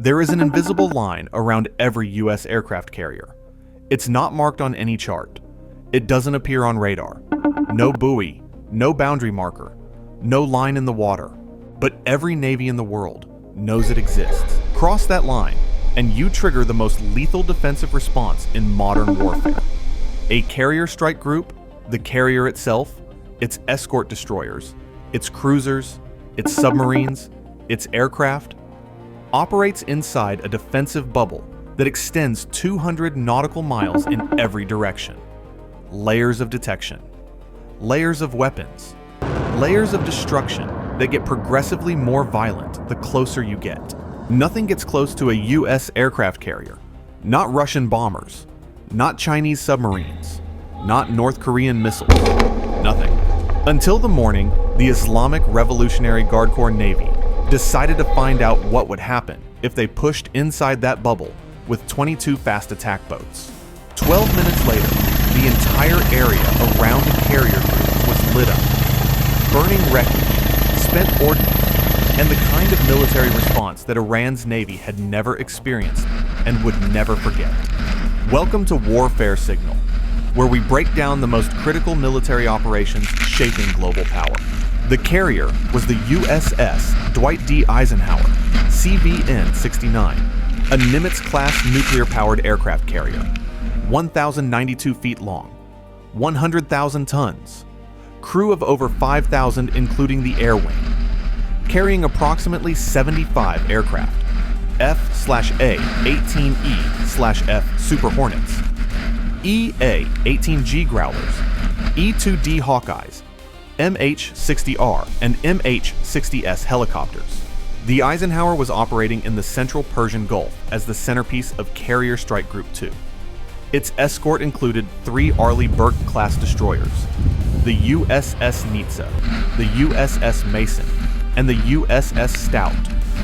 There is an invisible line around every U.S. aircraft carrier. It's not marked on any chart. It doesn't appear on radar. No buoy, no boundary marker, no line in the water. But every Navy in the world knows it exists. Cross that line, and you trigger the most lethal defensive response in modern warfare. A carrier strike group, the carrier itself, its escort destroyers, its cruisers, its submarines, its aircraft, operates inside a defensive bubble that extends 200 nautical miles in every direction. Layers of detection, layers of weapons, layers of destruction that get progressively more violent the closer you get. Nothing gets close to a U.S. aircraft carrier. Not Russian bombers, not Chinese submarines, not North Korean missiles, nothing. Until the morning, the Islamic Revolutionary Guard Corps Navy decided to find out what would happen if they pushed inside that bubble with 22 fast attack boats. 12 minutes later, the entire area around the carrier group was lit up. Burning wreckage, spent ordnance, and the kind of military response that Iran's Navy had never experienced and would never forget. Welcome to Warfare Signal, where we break down the most critical military operations shaping global power. The carrier was the USS Dwight D. Eisenhower, CVN-69, a Nimitz-class nuclear-powered aircraft carrier, 1,092 feet long, 100,000 tons, crew of over 5,000 including the air wing, carrying approximately 75 aircraft, F/A-18E/F Super Hornets, A-18G Growlers, E-2D Hawkeyes, MH-60R and MH-60S helicopters. The Eisenhower was operating in the central Persian Gulf as the centerpiece of Carrier Strike Group 2. Its escort included 3 Arleigh Burke class destroyers, the USS Nitsa, the USS Mason, and the USS Stout,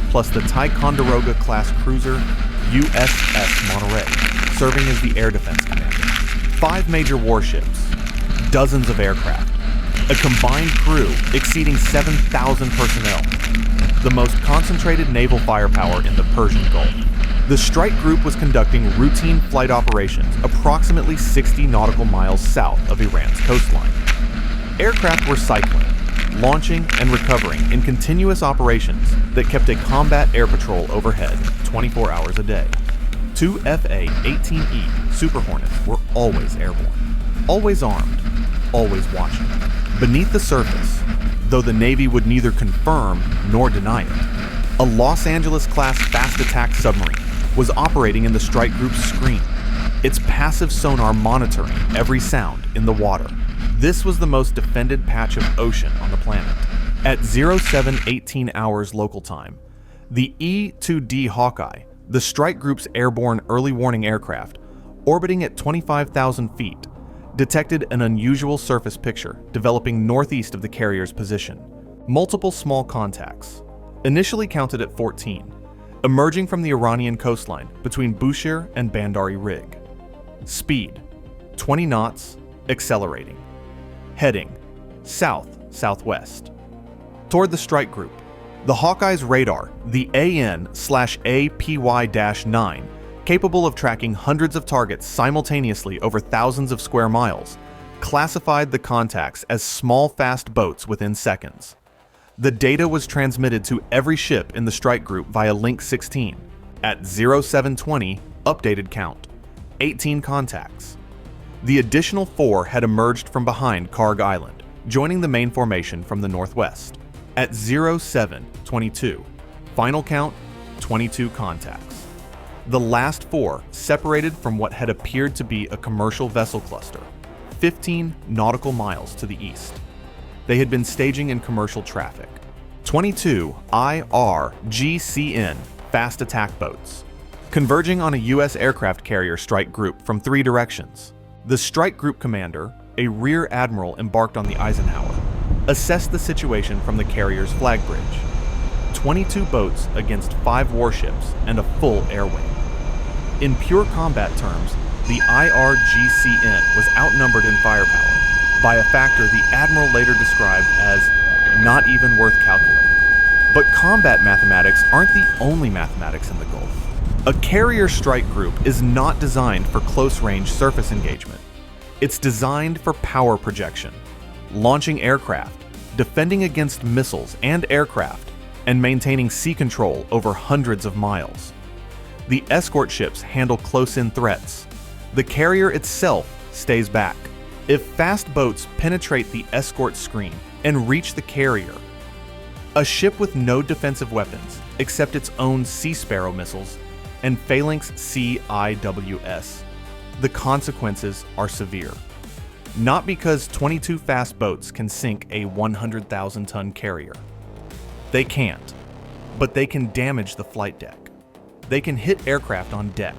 plus the Ticonderoga class cruiser USS Monterey, serving as the air defense commander. 5 major warships, dozens of aircraft, a combined crew exceeding 7,000 personnel, the most concentrated naval firepower in the Persian Gulf. The strike group was conducting routine flight operations approximately 60 nautical miles south of Iran's coastline. Aircraft were cycling, launching, and recovering in continuous operations that kept a combat air patrol overhead 24 hours a day. 2 FA-18E Super Hornets were always airborne, always armed, always watching. Beneath the surface, though the Navy would neither confirm nor deny it, a Los Angeles-class fast attack submarine was operating in the strike group's screen, its passive sonar monitoring every sound in the water. This was the most defended patch of ocean on the planet. At 07:18 hours local time, the E-2D Hawkeye, the strike group's airborne early warning aircraft, orbiting at 25,000 feet, detected an unusual surface picture developing northeast of the carrier's position. Multiple small contacts, initially counted at 14, emerging from the Iranian coastline between Bushehr and Bandari Rig. Speed, 20 knots, accelerating. Heading, south-southwest. Toward the strike group, the Hawkeye's radar, the AN/APY-9, capable of tracking hundreds of targets simultaneously over thousands of square miles, classified the contacts as small fast boats within seconds. The data was transmitted to every ship in the strike group via Link 16. At 0720, updated count, 18 contacts. The additional 4 had emerged from behind Karg Island, joining the main formation from the northwest. At 0722, final count, 22 contacts. The last 4 separated from what had appeared to be a commercial vessel cluster, 15 nautical miles to the east. They had been staging in commercial traffic. 22 IRGCN fast attack boats, converging on a U.S. aircraft carrier strike group from 3 directions. The strike group commander, a rear admiral embarked on the Eisenhower, assessed the situation from the carrier's flag bridge. 22 boats against 5 warships and a full air wing. In pure combat terms, the IRGCN was outnumbered in firepower by a factor the admiral later described as not even worth calculating. But combat mathematics aren't the only mathematics in the Gulf. A carrier strike group is not designed for close-range surface engagement. It's designed for power projection, launching aircraft, defending against missiles and aircraft, and maintaining sea control over hundreds of miles. The escort ships handle close-in threats. The carrier itself stays back. If fast boats penetrate the escort screen and reach the carrier, a ship with no defensive weapons except its own Sea Sparrow missiles and Phalanx CIWS, the consequences are severe. Not because 22 fast boats can sink a 100,000-ton carrier. They can't, but they can damage the flight deck. They can hit aircraft on deck.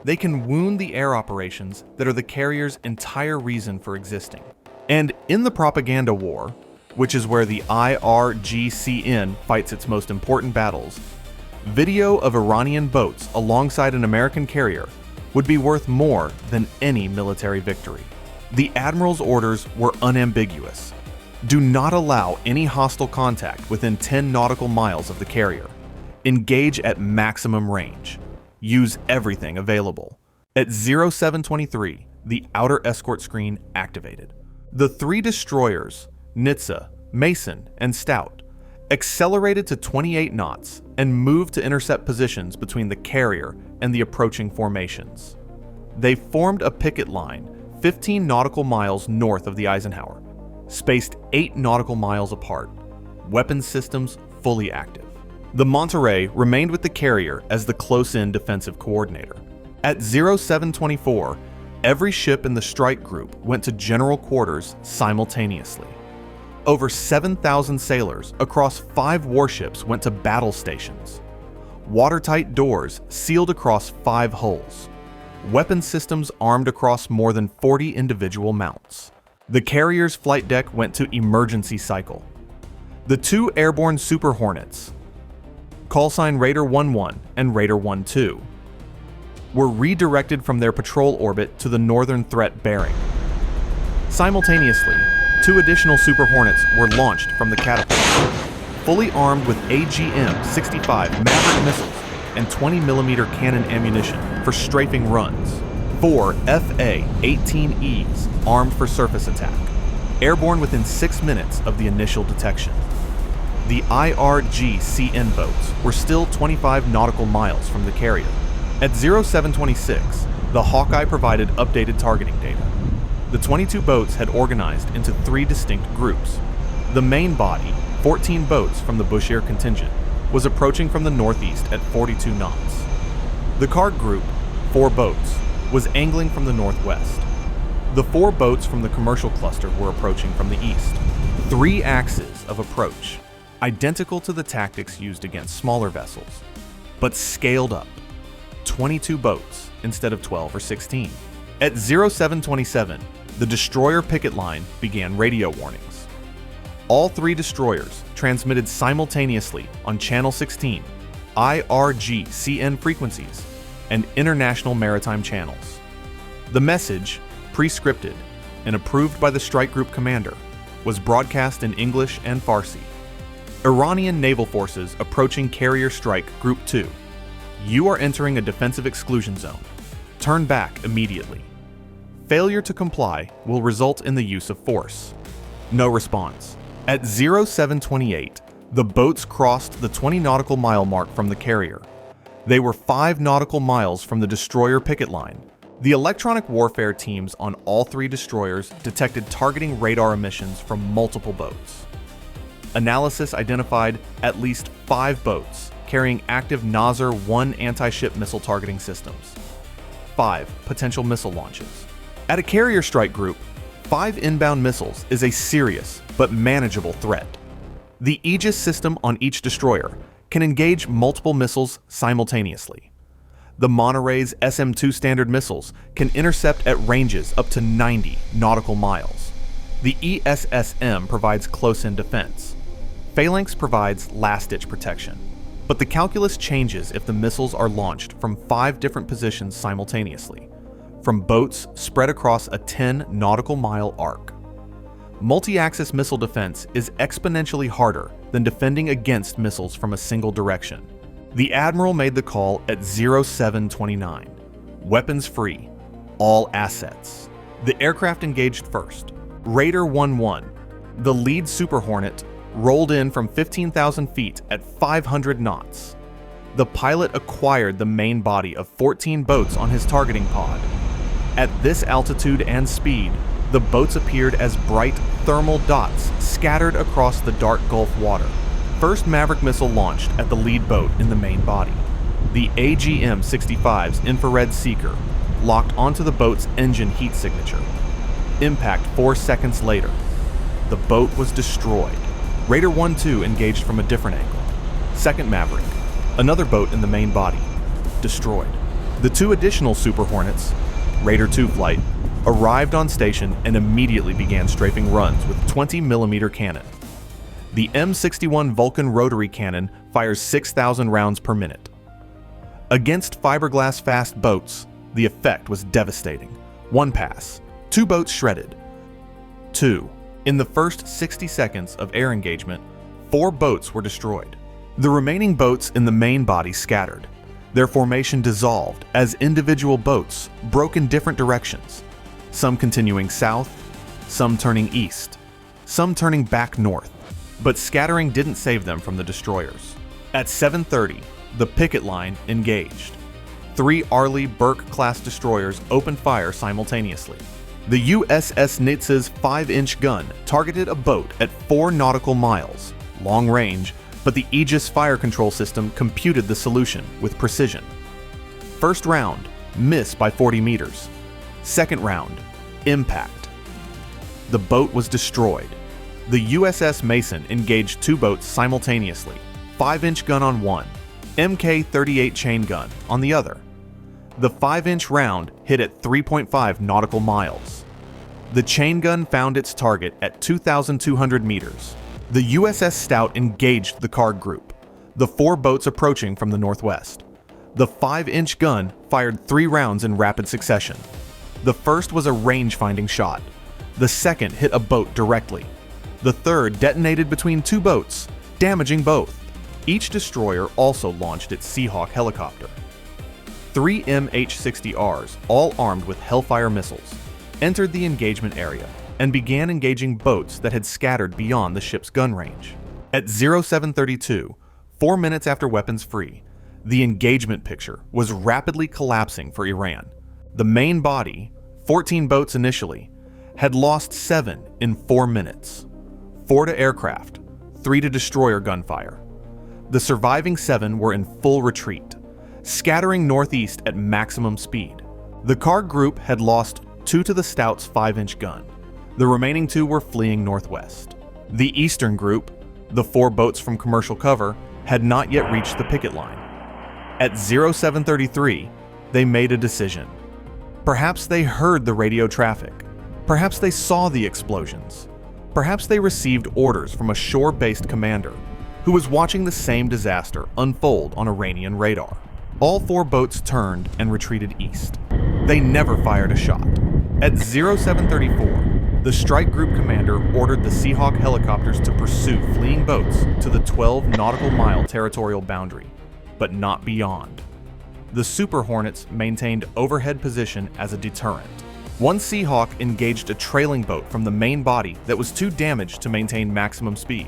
They can wound the air operations that are the carrier's entire reason for existing. And in the propaganda war, which is where the IRGCN fights its most important battles, video of Iranian boats alongside an American carrier would be worth more than any military victory. The admiral's orders were unambiguous. Do not allow any hostile contact within 10 nautical miles of the carrier. Engage at maximum range. Use everything available. At 0723, the outer escort screen activated. The three destroyers, Nitsa, Mason, and Stout, accelerated to 28 knots and moved to intercept positions between the carrier and the approaching formations. They formed a picket line 15 nautical miles north of the Eisenhower, spaced 8 nautical miles apart, weapons systems fully active. The Monterey remained with the carrier as the close-in defensive coordinator. At 0724, every ship in the strike group went to general quarters simultaneously. Over 7,000 sailors across 5 warships went to battle stations. Watertight doors sealed across 5 hulls. Weapon systems armed across more than 40 individual mounts. The carrier's flight deck went to emergency cycle. The 2 airborne Super Hornets, callsign Raider 11 and Raider 12, were redirected from their patrol orbit to the northern threat bearing. Simultaneously, 2 additional Super Hornets were launched from the catapults, fully armed with AGM-65 Maverick missiles and 20mm cannon ammunition for strafing runs. 4 FA-18Es armed for surface attack, airborne within 6 minutes of the initial detection. The IRGCN boats were still 25 nautical miles from the carrier. At 0726, the Hawkeye provided updated targeting data. The 22 boats had organized into 3 distinct groups. The main body, 14 boats from the Bushehr contingent, was approaching from the northeast at 42 knots. The card group, 4 boats, was angling from the northwest. The 4 boats from the commercial cluster were approaching from the east. 3 axes of approach, identical to the tactics used against smaller vessels, but scaled up. 22 boats instead of 12 or 16. At 0727, the destroyer picket line began radio warnings. All 3 destroyers transmitted simultaneously on Channel 16, IRGCN frequencies, and international maritime channels. The message, pre-scripted and approved by the strike group commander, was broadcast in English and Farsi. Iranian naval forces approaching carrier strike Group 2. You are entering a defensive exclusion zone. Turn back immediately. Failure to comply will result in the use of force. No response. At 0728, the boats crossed the 20 nautical mile mark from the carrier. They were 5 nautical miles from the destroyer picket line. The electronic warfare teams on all 3 destroyers detected targeting radar emissions from multiple boats. Analysis identified at least 5 boats carrying active Nasr-1 anti-ship missile targeting systems. 5 potential missile launches. At a carrier strike group, 5 inbound missiles is a serious but manageable threat. The Aegis system on each destroyer can engage multiple missiles simultaneously. The Monterey's SM-2 standard missiles can intercept at ranges up to 90 nautical miles. The ESSM provides close-in defense. Phalanx provides last-ditch protection. But the calculus changes if the missiles are launched from 5 different positions simultaneously, from boats spread across a 10 nautical mile arc. Multi-axis missile defense is exponentially harder than defending against missiles from a single direction. The Admiral made the call at 0729. Weapons free. All assets. The aircraft engaged first. Raider 1-1, the lead Super Hornet, rolled in from 15,000 feet at 500 knots. The pilot acquired the main body of 14 boats on his targeting pod. At this altitude and speed, the boats appeared as bright thermal dots scattered across the dark Gulf water. First Maverick missile launched at the lead boat in the main body. The AGM-65's infrared seeker locked onto the boat's engine heat signature. Impact 4 seconds later. The boat was destroyed. Raider 1-2 engaged from a different angle. Second Maverick, another boat in the main body, destroyed. The 2 additional Super Hornets, Raider 2 flight, arrived on station and immediately began strafing runs with 20mm cannon. The M61 Vulcan rotary cannon fires 6,000 rounds per minute. Against fiberglass fast boats, the effect was devastating. 1 pass, 2 boats shredded. 2. In the first 60 seconds of air engagement, 4 boats were destroyed. The remaining boats in the main body scattered. Their formation dissolved as individual boats broke in different directions, some continuing south, some turning east, some turning back north, but scattering didn't save them from the destroyers. At 7:30, the picket line engaged. 3 Arleigh Burke class destroyers opened fire simultaneously. The USS Nitz's 5-inch gun targeted a boat at 4 nautical miles, long range, but the Aegis fire control system computed the solution with precision. First round, miss by 40 meters. Second round, impact. The boat was destroyed. The USS Mason engaged 2 boats simultaneously, 5-inch gun on one, Mk-38 chain gun on the other. The 5-inch round hit at 3.5 nautical miles. The chain gun found its target at 2,200 meters. The USS Stout engaged the Card Group, the 4 boats approaching from the northwest. The 5-inch gun fired 3 rounds in rapid succession. The first was a range-finding shot. The second hit a boat directly. The third detonated between 2 boats, damaging both. Each destroyer also launched its Seahawk helicopter. 3 MH-60Rs, all armed with Hellfire missiles, entered the engagement area and began engaging boats that had scattered beyond the ship's gun range. At 0732, 4 minutes after weapons free, the engagement picture was rapidly collapsing for Iran. The main body, 14 boats initially, had lost 7 in 4 minutes. 4 to aircraft, 3 to destroyer gunfire. The surviving 7 were in full retreat, scattering northeast at maximum speed. The Card Group had lost 2 to the Stout's 5-inch gun. The remaining 2 were fleeing northwest. The Eastern Group, the 4 boats from commercial cover, had not yet reached the picket line. At 0733, they made a decision. Perhaps they heard the radio traffic. Perhaps they saw the explosions. Perhaps they received orders from a shore-based commander who was watching the same disaster unfold on Iranian radar. All 4 boats turned and retreated east. They never fired a shot. At 0734, the strike group commander ordered the Seahawk helicopters to pursue fleeing boats to the 12 nautical mile territorial boundary, but not beyond. The Super Hornets maintained overhead position as a deterrent. 1 Seahawk engaged a trailing boat from the main body that was too damaged to maintain maximum speed.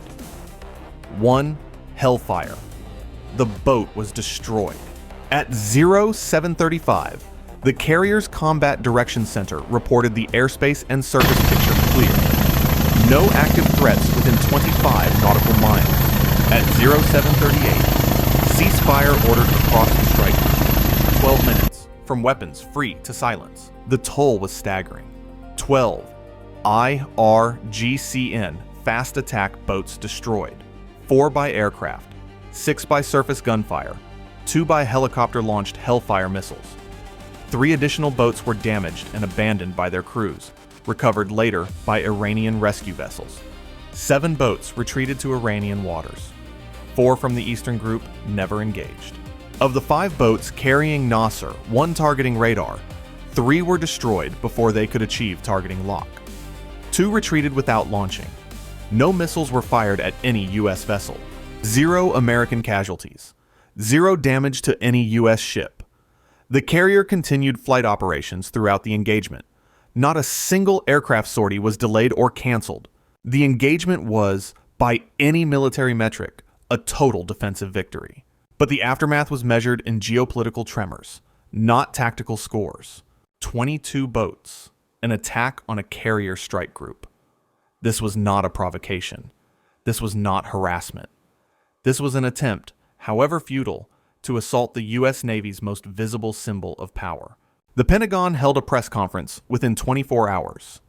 1 Hellfire. The boat was destroyed. At 0735, the Carrier's Combat Direction Center reported the airspace and surface picture clear. No active threats within 25 nautical miles. At 0738, ceasefire ordered across the strike group. 12 minutes, from weapons free to silence. The toll was staggering. 12 IRGCN fast attack boats destroyed. 4 by aircraft, 6 by surface gunfire, 2 by helicopter-launched Hellfire missiles. 3 additional boats were damaged and abandoned by their crews, recovered later by Iranian rescue vessels. 7 boats retreated to Iranian waters. 4 from the Eastern Group never engaged. Of the 5 boats carrying Nasser, 1 targeting radar, 3 were destroyed before they could achieve targeting lock. 2 retreated without launching. No missiles were fired at any U.S. vessel. 0 American casualties. 0 damage to any U.S. ship. The carrier continued flight operations throughout the engagement. Not a single aircraft sortie was delayed or canceled. The engagement was, by any military metric, a total defensive victory. But the aftermath was measured in geopolitical tremors, not tactical scores. 22 boats, an attack on a carrier strike group. This was not a provocation. This was not harassment. This was an attempt, however futile, to assault the U.S. Navy's most visible symbol of power. The Pentagon held a press conference within 24 hours.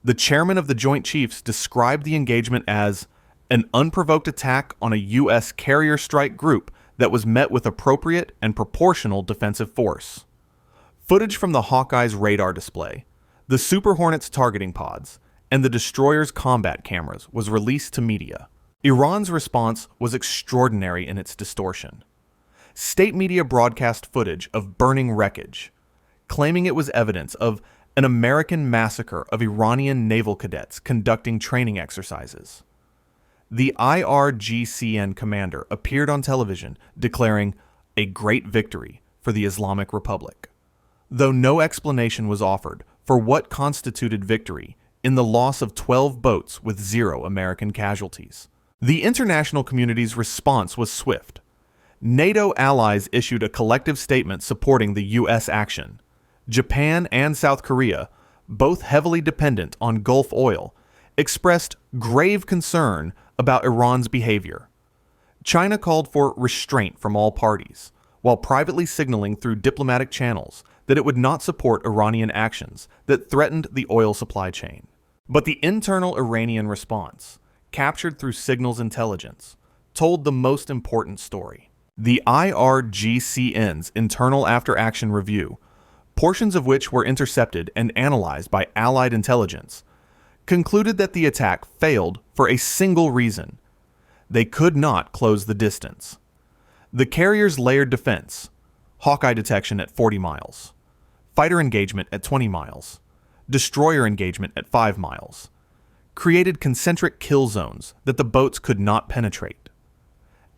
The chairman of the Joint Chiefs described the engagement as an unprovoked attack on a U.S. carrier strike group that was met with appropriate and proportional defensive force. Footage from the Hawkeye's radar display, the Super Hornets targeting pods, and the destroyer's combat cameras was released to media. Iran's response was extraordinary in its distortion. State media broadcast footage of burning wreckage, claiming it was evidence of an American massacre of Iranian naval cadets conducting training exercises. The IRGCN commander appeared on television declaring a great victory for the Islamic Republic, though no explanation was offered for what constituted victory in the loss of 12 boats with 0 American casualties. The international community's response was swift. NATO allies issued a collective statement supporting the U.S. action. Japan and South Korea, both heavily dependent on Gulf oil, expressed grave concern about Iran's behavior. China called for restraint from all parties, while privately signaling through diplomatic channels that it would not support Iranian actions that threatened the oil supply chain. But the internal Iranian response, captured through signals intelligence, told the most important story. The IRGCN's internal after-action review, portions of which were intercepted and analyzed by Allied intelligence, concluded that the attack failed for a single reason. They could not close the distance. The carrier's layered defense, Hawkeye detection at 40 miles, fighter engagement at 20 miles, destroyer engagement at 5 miles, created concentric kill zones that the boats could not penetrate.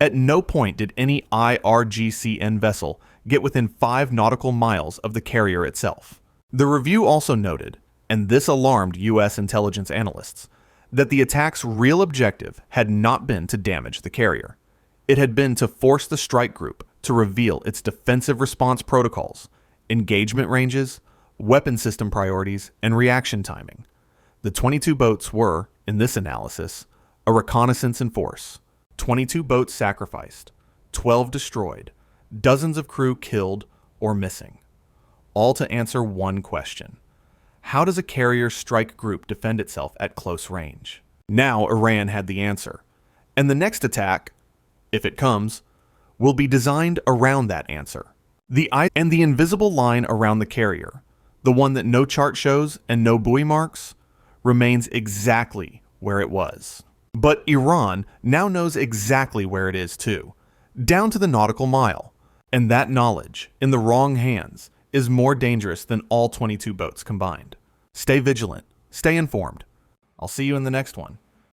At no point did any IRGCN vessel get within 5 nautical miles of the carrier itself. The review also noted, and this alarmed U.S. intelligence analysts, that the attack's real objective had not been to damage the carrier. It had been to force the strike group to reveal its defensive response protocols, engagement ranges, weapon system priorities, and reaction timing. The 22 boats were, in this analysis, a reconnaissance-in-force. 22 boats sacrificed, 12 destroyed, dozens of crew killed or missing. All to answer one question. How does a carrier strike group defend itself at close range? Now Iran had the answer, and the next attack, if it comes, will be designed around that answer. The invisible line around the carrier, the one that no chart shows and no buoy marks, remains exactly where it was. But Iran now knows exactly where it is too, down to the nautical mile, and that knowledge, in the wrong hands, is more dangerous than all 22 boats combined. Stay vigilant, stay informed. I'll see you in the next one.